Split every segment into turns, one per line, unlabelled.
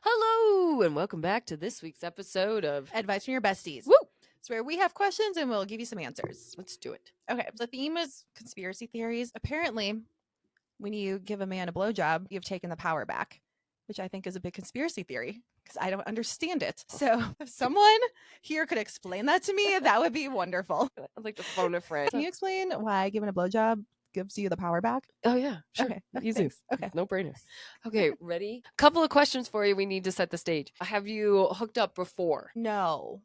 Hello, and welcome back to this week's episode of
Advice from your besties.
Woo!
It's where we have questions and we'll give you some answers.
Let's do it.
Okay, the theme is conspiracy theories. Apparently, when you give a man a blowjob, you've taken the power back, which I think is a big conspiracy theory because I don't understand it. So, if someone here could explain that to me, that would be wonderful.
I'd like to phone a friend.
Can you explain why giving a blowjob gives you the power back?
Oh, yeah, sure.
Okay,
Easy.
thanks. Okay.
No brainer. Okay, ready? Couple of questions for you. We need to set the stage. Have you hooked up before?
No.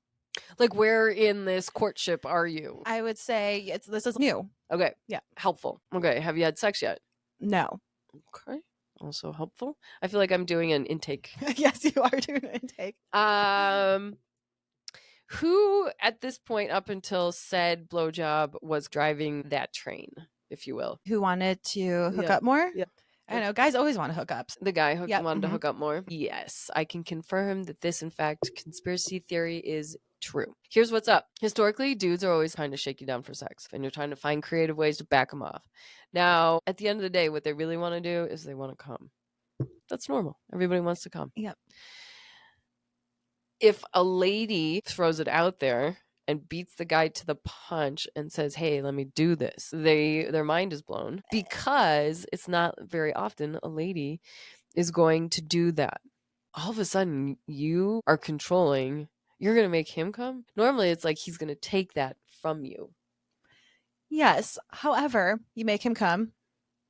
Like, where in this courtship are you?
I would say this is new.
Okay.
Yeah.
Helpful. Okay. Have you had sex yet?
No.
Okay. Also helpful. I feel like I'm doing an intake.
Yes, you are doing an intake.
Who at this point up until said blowjob was driving that train, if you will?
Who wanted to hook
Yeah.
up more?
Yeah.
I know guys always want to hook up.
The guy
Yep,
wanted to hook up more? Yes, I can confirm that this, in fact, conspiracy theory is true. Here's what's up. Historically, dudes are always trying to shake you down for sex, and you're trying to find creative ways to back them off. Now, at the end of the day, what they really want to do is they want to come. That's normal. Everybody wants to come.
Yep.
If a lady throws it out there and beats the guy to the punch and says, hey, let me do this, their mind is blown because it's not very often a lady is going to do that. All of a sudden, you are controlling. You're going to make him come. Normally, it's like he's going to take that from you.
Yes. However, you make him come,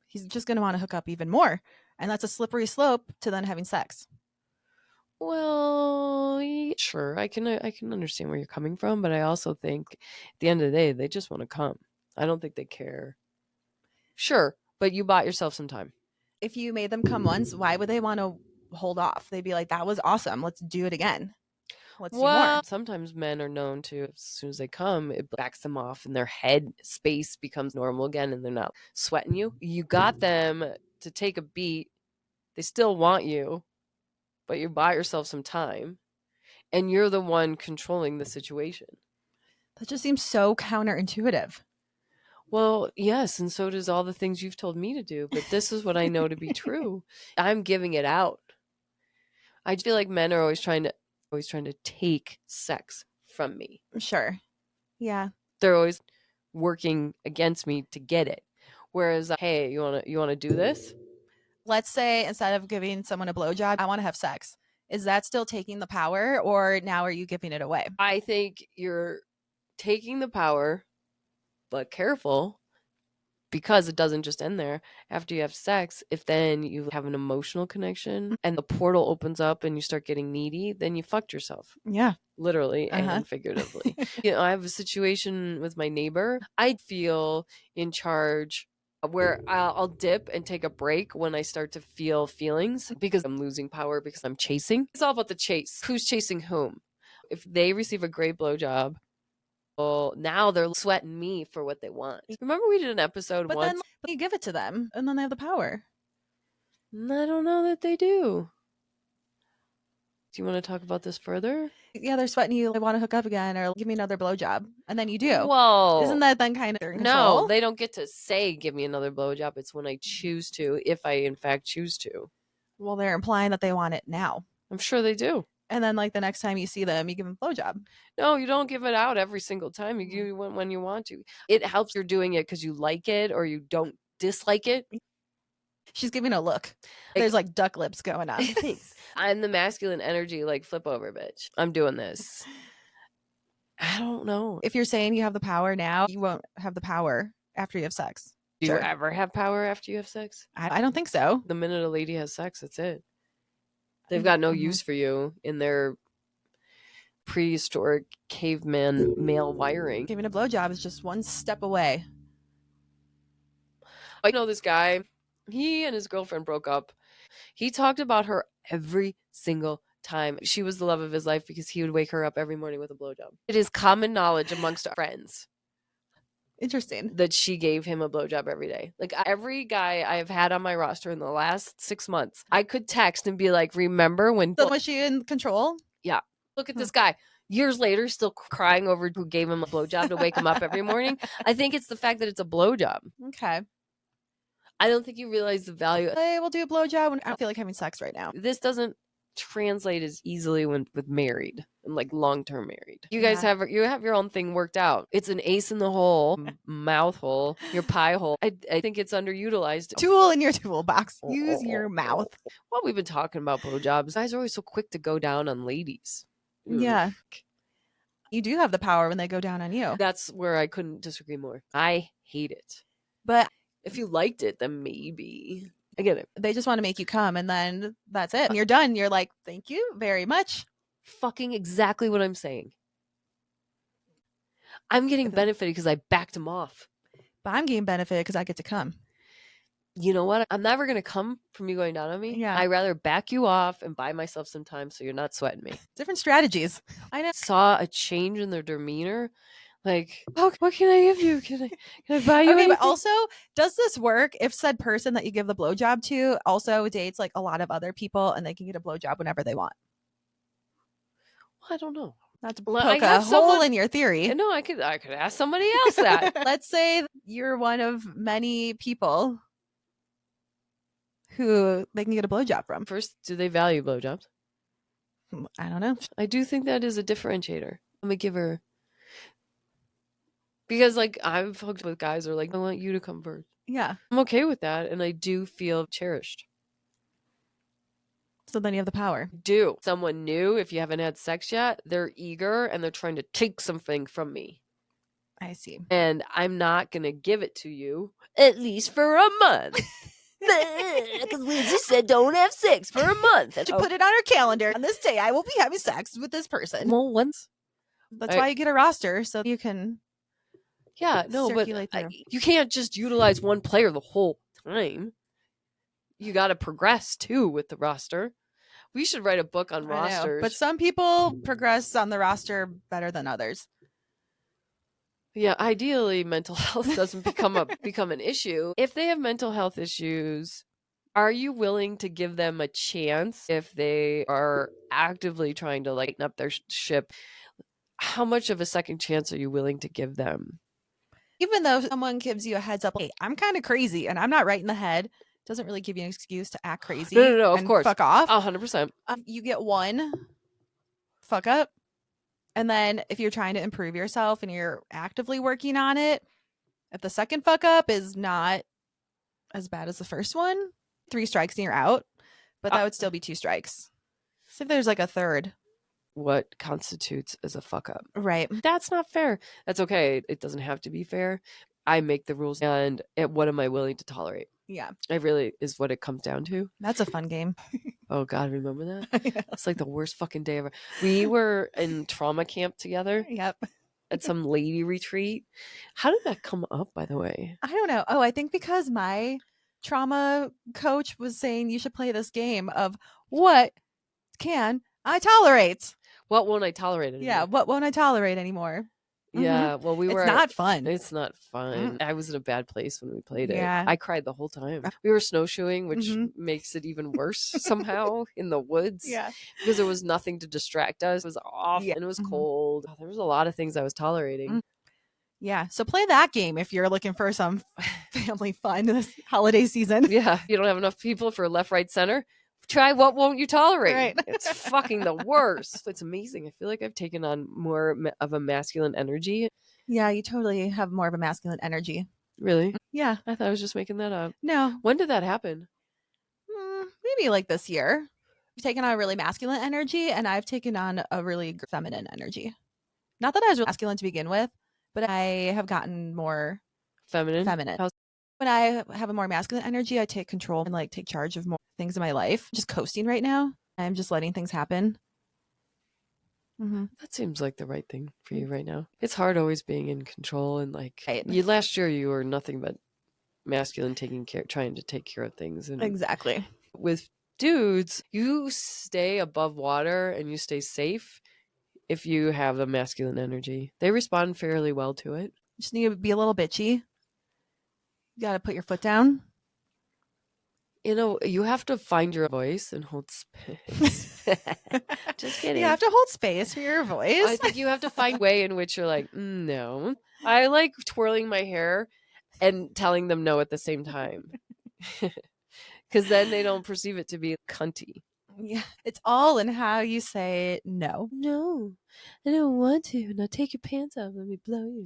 he's just going to want to hook up even more. And that's a slippery slope to then having sex.
Well, sure, I can understand where you're coming from, but I also think at the end of the day, they just want to come. I don't think they care. Sure, but you bought yourself some time.
If you made them come once, why would they want to hold off? They'd be like, that was awesome. Let's do it again. Let's do more.
Sometimes men are known to, as soon as they come, it backs them off and their head space becomes normal again and they're not sweating you. You got them to take a beat. They still want you, but you buy yourself some time and you're the one controlling the situation.
That just seems so counterintuitive.
Well, yes, and so does all the things you've told me to do, but this is what I know to be true. I'm giving it out. I feel like men are always trying to take sex from me.
Sure. Yeah.
They're always working against me to get it. Whereas, hey, you want to do this?
Let's say instead of giving someone a blowjob, I want to have sex. Is that still taking the power, or now are you giving it away?
I think you're taking the power, but careful, because it doesn't just end there. After you have sex, if then you have an emotional connection and the portal opens up and you start getting needy, then you fucked yourself.
Yeah.
Literally and figuratively. I have a situation with my neighbor. I feel in charge where I'll dip and take a break when I start to feel feelings because I'm losing power because I'm chasing. It's all about the chase. Who's chasing whom? If they receive a great blowjob, well, now they're sweating me for what they want. Remember we did an episode
but
once?
But you give it to them and then they have the power.
I don't know that they do. Do you want to talk about this further?
Yeah, they're sweating you. They want to hook up again or give me another blowjob. And then you do.
Whoa.
Isn't that then kind of control?
No, they don't get to say, give me another blowjob. It's when I choose to, if I in fact choose to.
Well, they're implying that they want it now.
I'm sure they do.
And then like the next time you see them, you give them a blowjob.
No, you don't give it out every single time. You give it when you want to. It helps you're doing it because you like it or you don't dislike it.
She's giving a look. There's like duck lips going on.
Thanks. I'm the masculine energy, like flip over, bitch. I'm doing this. I don't know.
If you're saying you have the power now, you won't have the power after you have sex.
Do you ever have power after you have sex?
I don't think so.
The minute a lady has sex, that's it. They've got no use for you in their prehistoric caveman male wiring.
Giving a blowjob is just one step away.
I know this guy. He and his girlfriend broke up. He talked about her every single time. She was the love of his life because he would wake her up every morning with a blowjob. It is common knowledge amongst our friends.
Interesting.
That she gave him a blowjob every day. Like every guy I've had on my roster in the last 6 months, I could text and be like, remember when...
So was she in control?
Yeah. Look at this guy. Years later, still crying over who gave him a blowjob to wake him up every morning. I think it's the fact that it's a blowjob.
Okay.
I don't think you realize the value.
I will do a blowjob when I don't feel like having sex right now.
This doesn't translate as easily when with married and like long-term married. You guys
Yeah.
have your own thing worked out. It's an ace in the hole, mouth hole, your pie hole. I think it's underutilized.
Tool in your toolbox. Use your mouth.
Well, we've been talking about blowjobs. Guys are always so quick to go down on ladies.
Yeah. You do have the power when they go down on you.
That's where I couldn't disagree more. I hate it.
But
if you liked it, then maybe. I get it.
They just want to make you come, and then that's it. When you're done, you're like, thank you very much.
Fucking exactly what I'm saying. I'm getting benefited because I backed him off.
But I'm getting benefited because I get to come.
You know what? I'm never going to come from you going down on me.
Yeah.
I'd rather back you off and buy myself some time so you're not sweating me.
Different strategies. I
saw a change in their demeanor. Like, oh, what can I give you? Can I buy you anything?
But also, does this work if said person that you give the blowjob to also dates like a lot of other people and they can get a blowjob whenever they want?
Well, I don't know.
Not to poke a hole in your theory.
No, I could ask somebody else that.
Let's say you're one of many people who they can get a blowjob from.
First, do they value blowjobs?
I don't know.
I do think that is a differentiator. I'm a giver. Because like I've hooked with guys who are like, I want you to come first.
Yeah.
I'm okay with that. And I do feel cherished.
So then you have the power.
Do. Someone new, if you haven't had sex yet, they're eager and they're trying to take something from me.
I see.
And I'm not going to give it to you, at least for a month. Because Luigi said don't have sex for a month.
To put it on our calendar. On this day, I will be having sex with this person.
Well, once.
That's why you get a roster, so you can.
Yeah, no, but you can't just utilize one player the whole time. You got to progress too with the roster. We should write a book on rosters.
But some people progress on the roster better than others.
Yeah, ideally mental health doesn't become an issue. If they have mental health issues, are you willing to give them a chance if they are actively trying to lighten up their ship? How much of a second chance are you willing to give them?
Even though someone gives you a heads up, hey, I'm kind of crazy and I'm not right in the head, doesn't really give you an excuse to act crazy.
No, of course.
Fuck off.
100%.
You get one fuck up. And then if you're trying to improve yourself and you're actively working on it, if the second fuck up is not as bad as the first one, 3 strikes and you're out. But that would still be 2 strikes. So if there's like a third.
What constitutes as a fuck up?
Right.
That's not fair. That's okay. It doesn't have to be fair. I make the rules, and what am I willing to tolerate?
Yeah.
It really is what it comes down to.
That's a fun game.
Oh, God, remember that? Yeah. It's like the worst fucking day ever. We were in trauma camp together.
Yep.
At some lady retreat. How did that come up, by the way?
I don't know. Oh, I think because my trauma coach was saying you should play this game of what can I tolerate?
What won't I tolerate anymore?
Yeah, what won't I tolerate anymore?
Yeah, well,
it's not fun.
It's not fun. I was in a bad place when we played it.
Yeah.
I cried the whole time. We were snowshoeing, which makes it even worse somehow in the woods.
Yeah.
Because there was nothing to distract us. It was off and it was cold. There was a lot of things I was tolerating.
Yeah, so play that game if you're looking for some family fun this holiday season.
Yeah, you don't have enough people for left, right, center. Try what won't you tolerate?
Right.
It's fucking the worst. It's amazing. I feel like I've taken on more of a masculine energy.
Yeah, you totally have more of a masculine energy.
Really?
Yeah.
I thought I was just making that up.
No.
When did that happen?
Maybe like this year. I've taken on a really masculine energy and I've taken on a really feminine energy. Not that I was really masculine to begin with, but I have gotten more feminine. When I have a more masculine energy, I take control and like take charge of more things in my life. Just coasting right now. I'm just letting things happen.
That seems like the right thing for you right now. It's hard always being in control and like last year you were nothing but masculine, trying to take care of things. And
exactly.
With dudes, you stay above water and you stay safe if you have a masculine energy. They respond fairly well to it.
You just need to be a little bitchy. You got to put your foot down.
You know, you have to find your voice and hold space. Just kidding.
You have to hold space for your voice.
I think you have to find a way in which you're like, no. I like twirling my hair and telling them no at the same time. Because then they don't perceive it to be cunty.
Yeah, it's all in how you say no.
No, I don't want to. Now take your pants off. Let me blow you.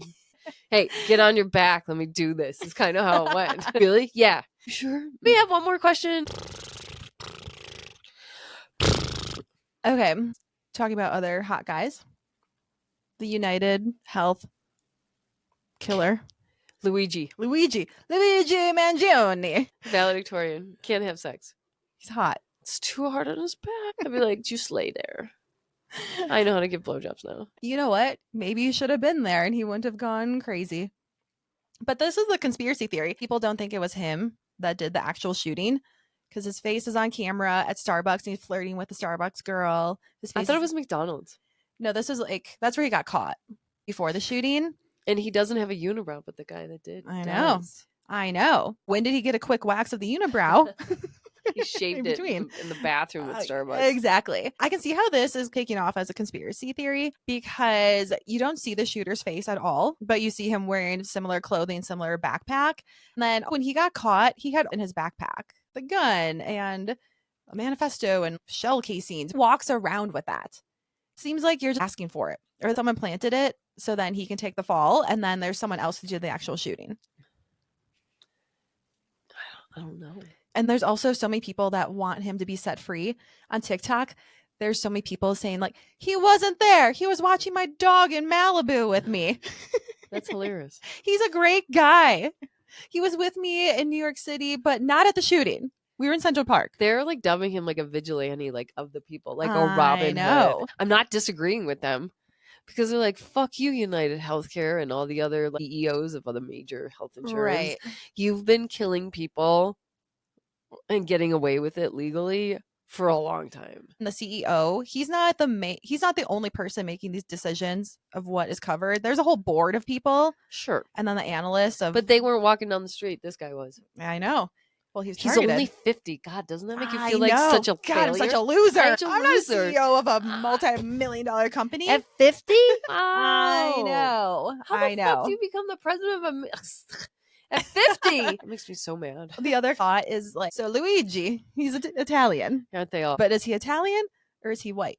Hey, get on your back. Let me do this. Is kind of how it went. Really? Yeah. You sure? We have one more question.
Okay, talking about other hot guys. The United Health killer.
Luigi.
Luigi Mangione.
Valedictorian. Can't have sex.
He's hot.
It's too hard on his back. I'd be like, just lay there. I know how to give blowjobs now.
You know what? Maybe you should have been there and he wouldn't have gone crazy. But this is the conspiracy theory. People don't think it was him that did the actual shooting because his face is on camera at Starbucks and he's flirting with the Starbucks girl. His face
I thought it was McDonald's.
No, this is like, that's where he got caught before the shooting.
And he doesn't have a unibrow, but the guy that did
I know. When did he get a quick wax of the unibrow?
He shaved it in the bathroom at Starbucks.
Exactly. I can see how this is taking off as a conspiracy theory because you don't see the shooter's face at all, but you see him wearing similar clothing, similar backpack. And then when he got caught, he had in his backpack the gun and a manifesto and shell casings, walks around with that. Seems like you're just asking for it or someone planted it so then he can take the fall and then there's someone else who did the actual shooting.
I don't know.
And there's also so many people that want him to be set free on TikTok. There's so many people saying like, he wasn't there. He was watching my dog in Malibu with me.
That's hilarious.
He's a great guy. He was with me in New York City, but not at the shooting. We were in Central Park.
They're like dubbing him like a vigilante, like of the people, like a Robin Hood. I'm not disagreeing with them because they're like, fuck you, United Healthcare and all the other like, CEOs of other major health insurance.
Right.
You've been killing people and getting away with it legally for a long time.
And the CEO, he's not the only person making these decisions of what is covered. There's a whole board of people.
Sure.
And then the analysts of.
But they weren't walking down the street. This guy was.
I know. Well, he's
only 50. God, doesn't that make you feel like such a failure?
I'm such a loser.
I'm not
a CEO of a multi-million-dollar company.
At 50?
I know.
How the fuck do you become the president of a... At 50? That makes me so mad.
The other thought is like, so Luigi, he's Italian.
Aren't they all?
But is he Italian or is he white?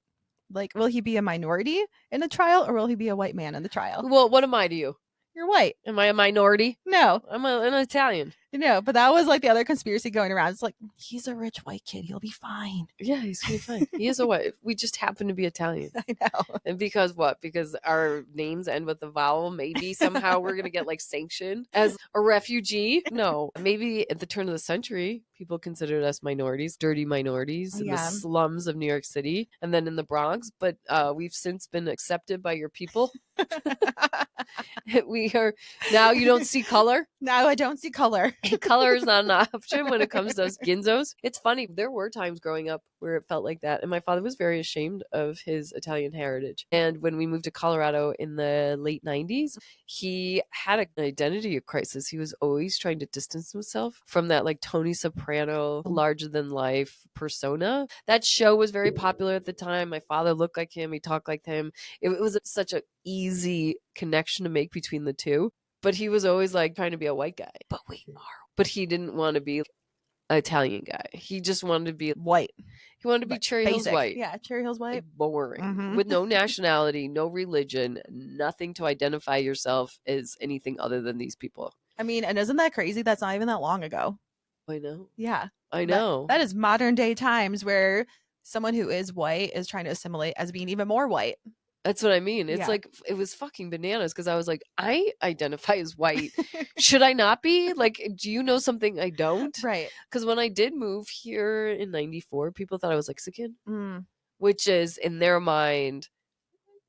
Like, will he be a minority in the trial or will he be a white man in the trial?
Well, what am I to you?
You're white.
Am I a minority?
No.
I'm an Italian.
No, but that was like the other conspiracy going around. It's like, he's a rich white kid. He'll be fine.
Yeah, he's going to be fine. He is a white. We just happen to be Italian.
I know.
And because what? Because our names end with a vowel. Maybe somehow we're going to get like sanctioned as a refugee. No. Maybe at the turn of the century, people considered us minorities, dirty minorities in the slums of New York City and then in the Bronx. But we've since been accepted by your people. We are now. You don't see color.
No, I don't see color.
Color is not an option when it comes to us ginzos. It's funny. There were times growing up where it felt like that, and my father was very ashamed of his Italian heritage. And when we moved to Colorado in the late 90s, he had an identity crisis. He was always trying to distance himself from that like Tony Soprano larger than life persona. That show was very popular at the time. My father looked like him. He talked like him. It was such an easy connection to make between the two. But he was always like trying to be a white guy. But we are. But he didn't want to be an Italian guy. He just wanted to be
white.
He wanted to be Cherry Hills white.
Yeah, Cherry Hills white.
Like boring. With no nationality, no religion, nothing to identify yourself as anything other than these people.
I mean, and isn't that crazy? That's not even that long ago.
I know.
Yeah.
I know.
That is modern day times where someone who is white is trying to assimilate as being even more white.
That's what I mean. It's like, it was fucking bananas because I was like, I identify as white. Should I not be? Like, do you know something I don't?
Right.
Because when I did move here in 94, people thought I was Mexican, which is in their mind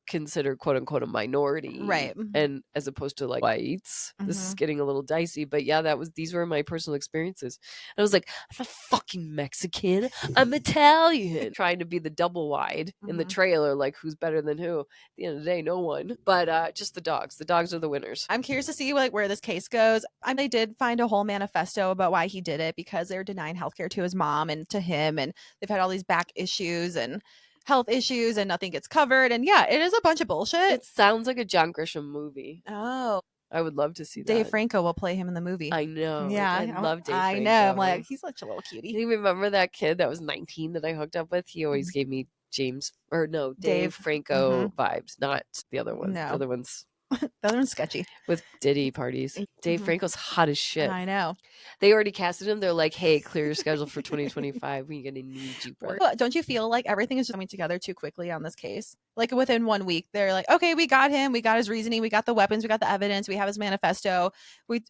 considered quote unquote a minority,
right?
And as opposed to like whites, this is getting a little dicey. But yeah, these were my personal experiences. And I was like, I'm not fucking Mexican, I'm Italian. Trying to be the double wide in the trailer, like who's better than who. At the end of the day, no one. But just the dogs are the winners.
I'm curious to see like where this case goes. They did find a whole manifesto about why he did it, because they're denying healthcare to his mom and to him, and they've had all these back issues and health issues and nothing gets covered. And yeah, it is a bunch of bullshit.
It sounds like a John Grisham movie.
Oh,
I would love to see
Dave
that.
Franco will play him in the movie.
I know.
Yeah,
I love Dave
I
Franco.
know. I'm like, he's such a little cutie.
Do you remember that kid that was 19 that I hooked up with? He always gave me Dave Franco vibes, not the other one.
No.
The other one's
The other one's sketchy.
with Diddy parties. Dave Franco's hot as shit.
I know.
They already casted him. They're like, hey, clear your schedule for 2025. We're going to need you, brother.
Don't you feel like everything is just coming together too quickly on this case? Like within 1 week, they're like, okay, we got him. We got his reasoning. We got the weapons. We got the evidence. We have his manifesto.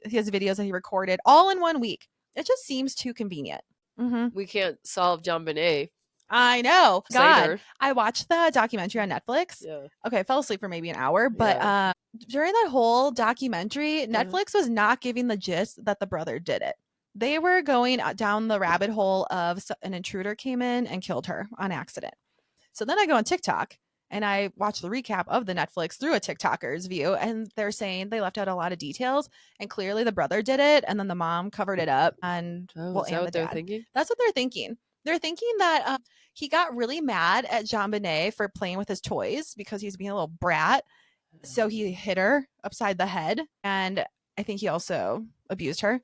His videos that he recorded all in 1 week. It just seems too convenient.
We can't solve JonBenet.
I know. God,
Later.
I watched the documentary on Netflix.
Yeah.
Okay, I fell asleep for maybe an hour, but during that whole documentary, Netflix was not giving the gist that the brother did it. They were going down the rabbit hole of an intruder came in and killed her on accident. So then I go on TikTok and I watch the recap of the Netflix through a TikToker's view, and they're saying they left out a lot of details, and clearly the brother did it, and then the mom covered it up, and
is that
and
what they're thinking?
That's what they're thinking. They're thinking that he got really mad at JonBenet for playing with his toys because he's being a little brat. So he hit her upside the head. And I think he also abused her.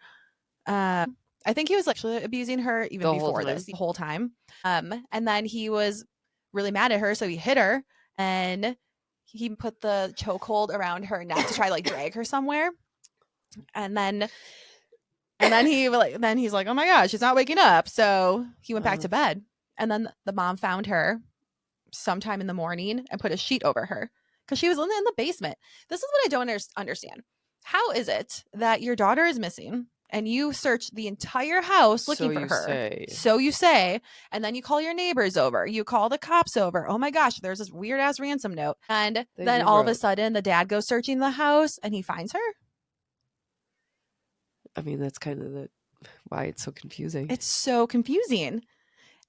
I think he was actually abusing her even before this, the whole time. And then he was really mad at her. So he hit her and he put the chokehold around her neck to try to like drag her somewhere. And then he's like, oh my gosh, she's not waking up. So he went back to bed. And then the mom found her sometime in the morning and put a sheet over her because she was in the basement. This is what I don't understand. How is it that your daughter is missing and you search the entire house looking for her? So you say, and then you call your neighbors over. You call the cops over. Oh my gosh, there's this weird ass ransom note. And then all of a sudden the dad goes searching the house and he finds her.
I mean, that's kind of why it's so confusing.
It's so confusing.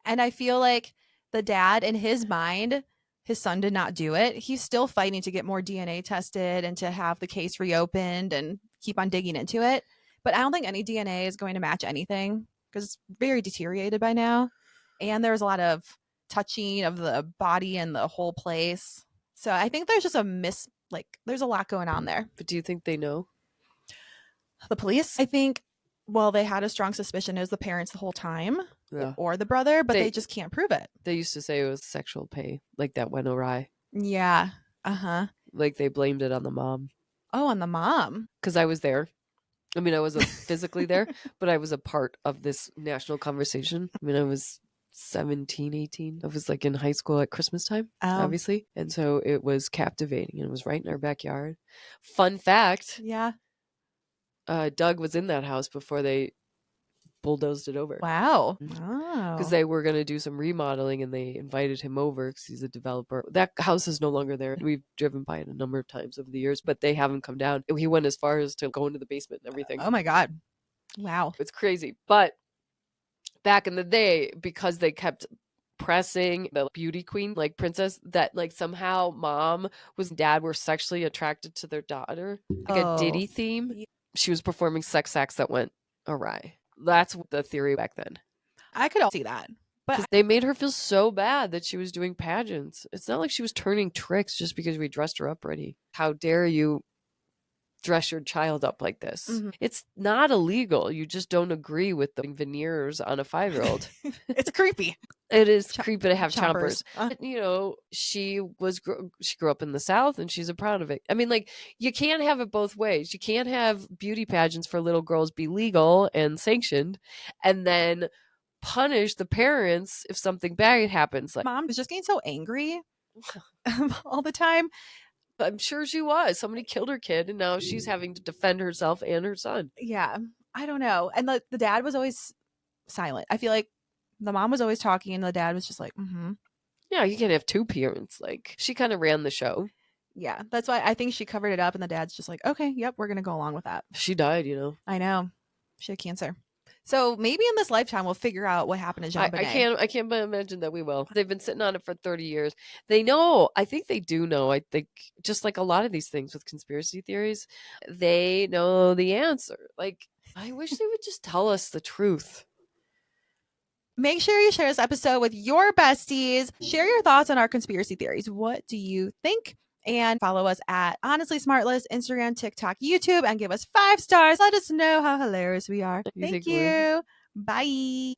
And I feel like the dad, in his mind, his son did not do it. He's still fighting to get more DNA tested and to have the case reopened and keep on digging into it. But I don't think any DNA is going to match anything because it's very deteriorated by now. And there's a lot of touching of the body and the whole place. So I think there's just there's a lot going on there.
But do you think they know?
The police? I think, well, they had a strong suspicion it was the parents the whole time. Yeah. Or the brother, but they just can't prove it.
They used to say it was sexual pay, like that went awry.
Yeah.
Like they blamed it on the mom.
Oh, on the mom.
Because I was there. I mean, I wasn't physically there, but I was a part of this national conversation. I mean, I was 17, 18. I was like in high school at Christmas time, obviously. And so it was captivating. And it was right in our backyard. Fun fact.
Yeah.
Doug was in that house before they bulldozed it over.
Wow.
Because they were going to do some remodeling and they invited him over because he's a developer. That house is no longer there. We've driven by it a number of times over the years, but they haven't come down. He went as far as to go into the basement and everything.
Oh my God. Wow.
It's crazy. But back in the day, because they kept pressing the beauty queen, like princess, that like somehow dad were sexually attracted to their daughter, like a Diddy theme. She was performing sex acts that went awry. That's the theory back then.
I could see that.
But they made her feel so bad that she was doing pageants. It's not like she was turning tricks just because we dressed her up ready. How dare you dress your child up like this? Mm-hmm. It's not illegal. You just don't agree with the veneers on a 5-year-old.
It's creepy.
It is creepy to have chompers. You know, she grew up in the South and she's proud of it. I mean, like, you can't have it both ways. You can't have beauty pageants for little girls be legal and sanctioned and then punish the parents if something bad happens. Like,
mom was just getting so angry all the time.
I'm sure she was. Somebody killed her kid and now she's having to defend herself and her son.
Yeah. I don't know. And the dad was always silent. I feel like the mom was always talking and the dad was just like, mm-hmm.
Yeah, you can't have two parents. Like, she kind of ran the show.
Yeah, that's why I think she covered it up and the dad's just like, okay, yep, we're going to go along with that.
She died, you know.
I know. She had cancer. So maybe in this lifetime, we'll figure out what happened to JonBenet.
I can't imagine that we will. They've been sitting on it for 30 years. They know. I think they do know. I think just like a lot of these things with conspiracy theories, they know the answer. Like, I wish they would just tell us the truth.
Make sure you share this episode with your besties. Share your thoughts on our conspiracy theories. What do you think? And follow us at Honestly Smartless, Instagram, TikTok, YouTube, and give us 5 stars. Let us know how hilarious we are.
You
Thank
think we're
you. Bye.